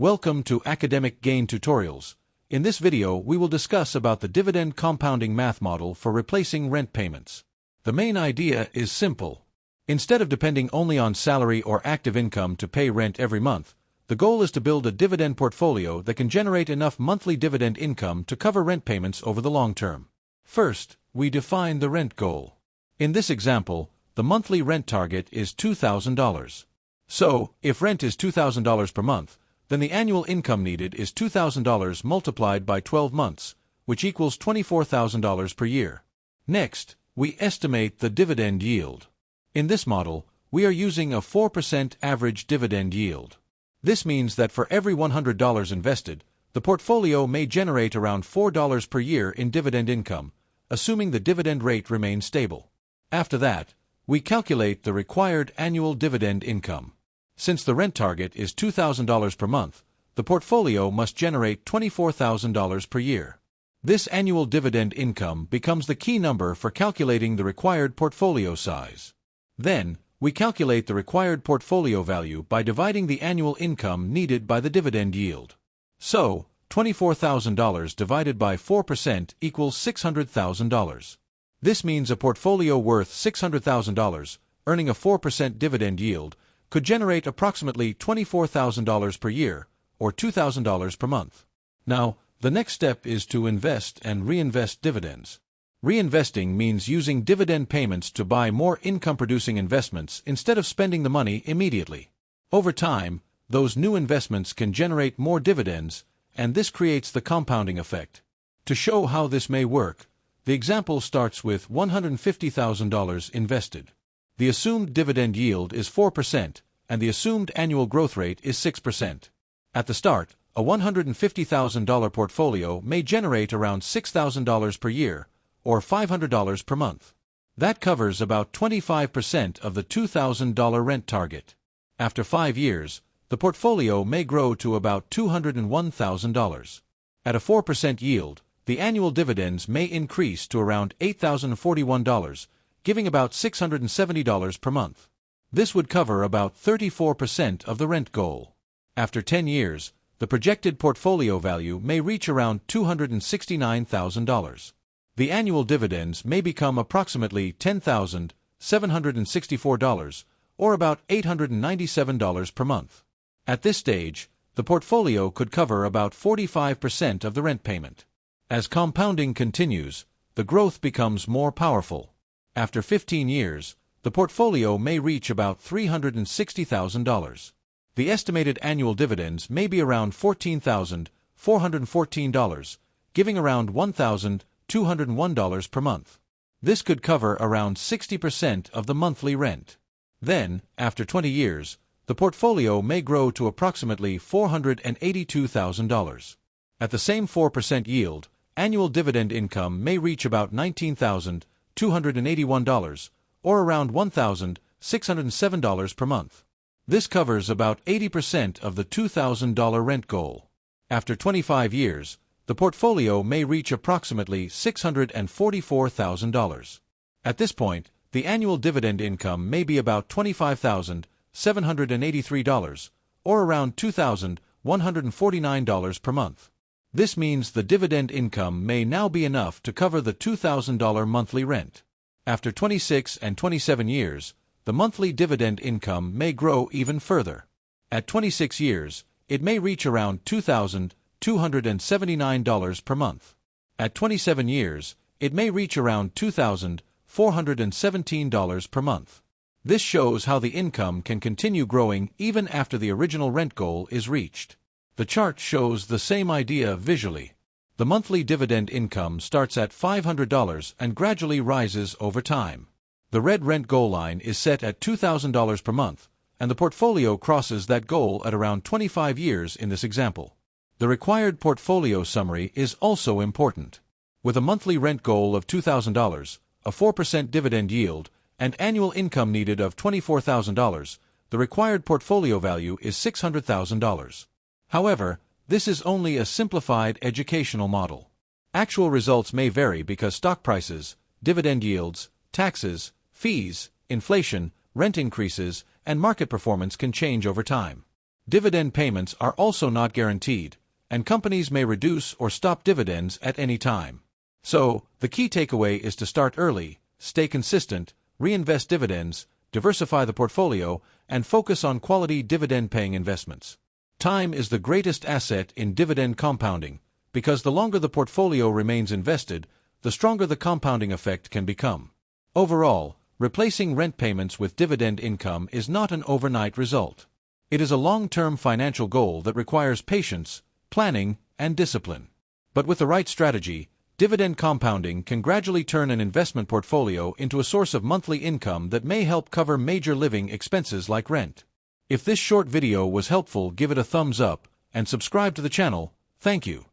Welcome to Academic Gain Tutorials. In this video, we will discuss about the dividend compounding math model for replacing rent payments. The main idea is simple. Instead of depending only on salary or active income to pay rent every month, the goal is to build a dividend portfolio that can generate enough monthly dividend income to cover rent payments over the long term. First, we define the rent goal. In this example, the monthly rent target is $2,000. So, if rent is $2,000 per month, then the annual income needed is $2,000 multiplied by 12 months, which equals $24,000 per year. Next, we estimate the dividend yield. In this model, we are using a 4% average dividend yield. This means that for every $100 invested, the portfolio may generate around $4 per year in dividend income, assuming the dividend rate remains stable. After that, we calculate the required annual dividend income. Since the rent target is $2,000 per month, the portfolio must generate $24,000 per year. This annual dividend income becomes the key number for calculating the required portfolio size. Then, we calculate the required portfolio value by dividing the annual income needed by the dividend yield. So, $24,000 divided by 4% equals $600,000. This means a portfolio worth $600,000, earning a 4% dividend yield, could generate approximately $24,000 per year, or $2,000 per month. Now, the next step is to invest and reinvest dividends. Reinvesting means using dividend payments to buy more income-producing investments instead of spending the money immediately. Over time, those new investments can generate more dividends, and this creates the compounding effect. To show how this may work, the example starts with $150,000 invested. The assumed dividend yield is 4%, and the assumed annual growth rate is 6%. At the start, a $150,000 portfolio may generate around $6,000 per year, or $500 per month. That covers about 25% of the $2,000 rent target. After 5 years, the portfolio may grow to about $201,000. At a 4% yield, the annual dividends may increase to around $8,041, giving about $670 per month. This would cover about 34% of the rent goal. After 10 years, the projected portfolio value may reach around $269,000. The annual dividends may become approximately $10,764, or about $897 per month. At this stage, the portfolio could cover about 45% of the rent payment. As compounding continues, the growth becomes more powerful. After 15 years, the portfolio may reach about $360,000. The estimated annual dividends may be around $14,414, giving around $1,201 per month. This could cover around 60% of the monthly rent. Then, after 20 years, the portfolio may grow to approximately $482,000. At the same 4% yield, annual dividend income may reach about $19,281, or around $1,607 per month. This covers about 80% of the $2,000 rent goal. After 25 years, the portfolio may reach approximately $644,000. At this point, the annual dividend income may be about $25,783, or around $2,149 per month. This means the dividend income may now be enough to cover the $2,000 monthly rent. After 26 and 27 years, the monthly dividend income may grow even further. At 26 years, it may reach around $2,279 per month. At 27 years, it may reach around $2,417 per month. This shows how the income can continue growing even after the original rent goal is reached. The chart shows the same idea visually. The monthly dividend income starts at $500 and gradually rises over time. The red rent goal line is set at $2,000 per month, and the portfolio crosses that goal at around 25 years in this example. The required portfolio summary is also important. With a monthly rent goal of $2,000, a 4% dividend yield, and annual income needed of $24,000, the required portfolio value is $600,000. However, this is only a simplified educational model. Actual results may vary because stock prices, dividend yields, taxes, fees, inflation, rent increases, and market performance can change over time. Dividend payments are also not guaranteed, and companies may reduce or stop dividends at any time. So, the key takeaway is to start early, stay consistent, reinvest dividends, diversify the portfolio, and focus on quality dividend-paying investments. Time is the greatest asset in dividend compounding, because the longer the portfolio remains invested, the stronger the compounding effect can become. Overall, replacing rent payments with dividend income is not an overnight result. It is a long-term financial goal that requires patience, planning, and discipline. But with the right strategy, dividend compounding can gradually turn an investment portfolio into a source of monthly income that may help cover major living expenses like rent. If this short video was helpful, give it a thumbs up and subscribe to the channel. Thank you.